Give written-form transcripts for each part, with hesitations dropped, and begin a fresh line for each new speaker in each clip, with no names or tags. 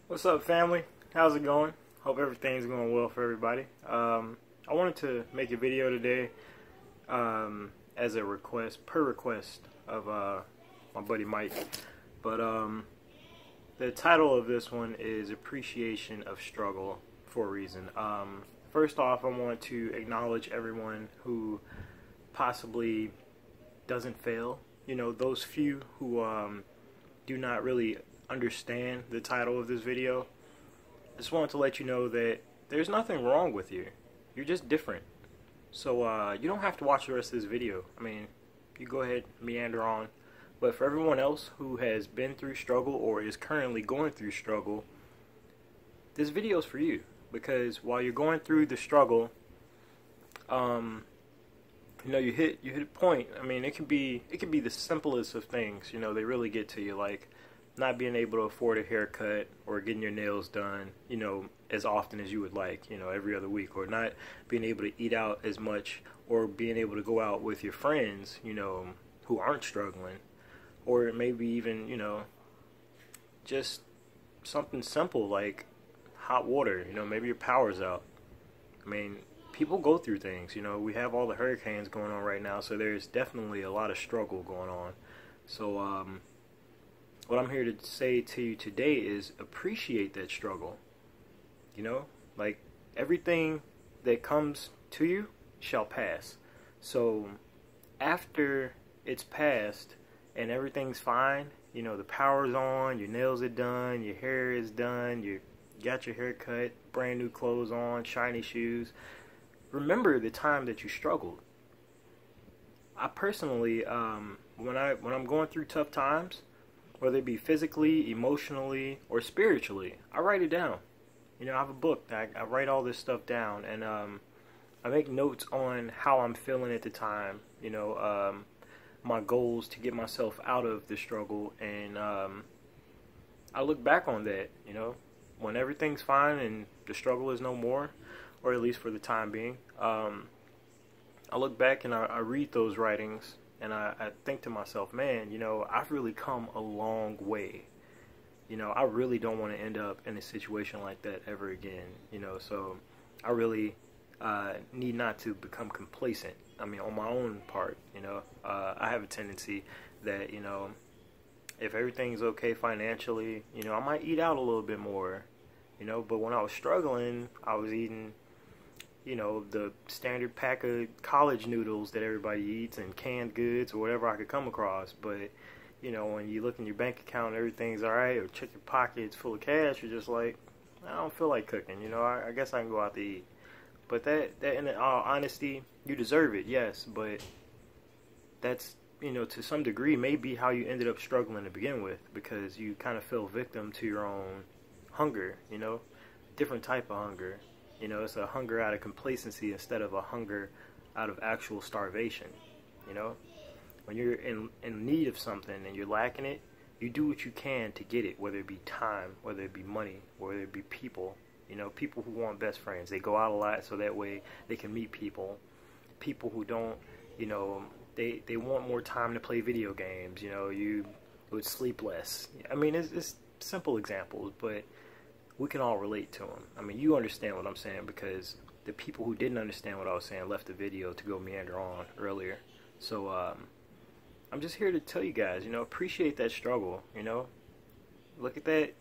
What's up, family? How's it going? Hope everything's going well for everybody. I wanted to make a video today as a per request of my buddy Mike. But the title of this one is Appreciation of Struggle for a reason. First off, I want to acknowledge everyone who possibly doesn't fail. You know, those few who do not really understand the title of this video. I just wanted to let you know that there's nothing wrong with you. You're just different. So you don't have to watch the rest of this video. I mean, you go ahead, meander on. But for everyone else who has been through struggle or is currently going through struggle, this video is for you. Because while you're going through the struggle, you know, you hit a point. I mean, it can be the simplest of things. You know, they really get to you, like not being able to afford a haircut or getting your nails done, you know, as often as you would like, you know, every other week, or not being able to eat out as much, or being able to go out with your friends, you know, who aren't struggling, or maybe even, you know, just something simple like hot water. You know, maybe your power's out. I mean, people go through things. You know, we have all the hurricanes going on right now, so there's definitely a lot of struggle going on. So what I'm here to say to you today is appreciate that struggle. You know, like everything that comes to you shall pass. So after it's passed and everything's fine, you know, the power's on, your nails are done, your hair is done, you got your hair cut, brand new clothes on, shiny shoes. Remember the time that you struggled. I personally, when I'm going through tough times, whether it be physically, emotionally, or spiritually, I write it down. You know, I have a book that I write all this stuff down, and I make notes on how I'm feeling at the time. You know, my goals to get myself out of the struggle, and I look back on that. You know, when everything's fine and the struggle is no more, or at least for the time being, I look back and I read those writings. And I think to myself, man, you know, I've really come a long way. You know, I really don't want to end up in a situation like that ever again. You know, so I really need not to become complacent. I mean, on my own part, you know, I have a tendency that, you know, if everything's okay financially, you know, I might eat out a little bit more. You know, but when I was struggling, I was eating, you know, the standard pack of college noodles that everybody eats and canned goods or whatever I could come across. But, you know, when you look in your bank account, everything's alright, or check your pockets full of cash, you're just like, I don't feel like cooking, you know, I guess I can go out to eat. But that in all honesty, you deserve it, yes, but that's, you know, to some degree, maybe how you ended up struggling to begin with, because you kind of fell victim to your own hunger, you know, different type of hunger. You know, it's a hunger out of complacency instead of a hunger out of actual starvation. You know, when you're in need of something and you're lacking it, you do what you can to get it, whether it be time, whether it be money, whether it be people. You know, people who want best friends, they go out a lot so that way they can meet people. People who don't, you know, they want more time to play video games. You know, you would sleep less. I mean, it's simple examples, but we can all relate to them. I mean, you understand what I'm saying, because the people who didn't understand what I was saying left the video to go meander on earlier. So I'm just here to tell you guys, you know, appreciate that struggle. You know, look at that,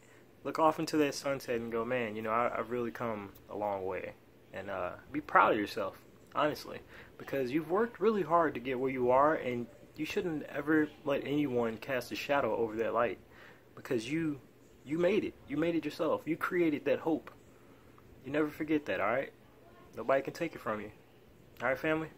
look off into that sunset and go, man, you know, I've really come a long way. And be proud of yourself, honestly, because you've worked really hard to get where you are, and you shouldn't ever let anyone cast a shadow over that light, because you made it. You made it yourself. You created that hope. You never forget that, alright? Nobody can take it from you. Alright, family?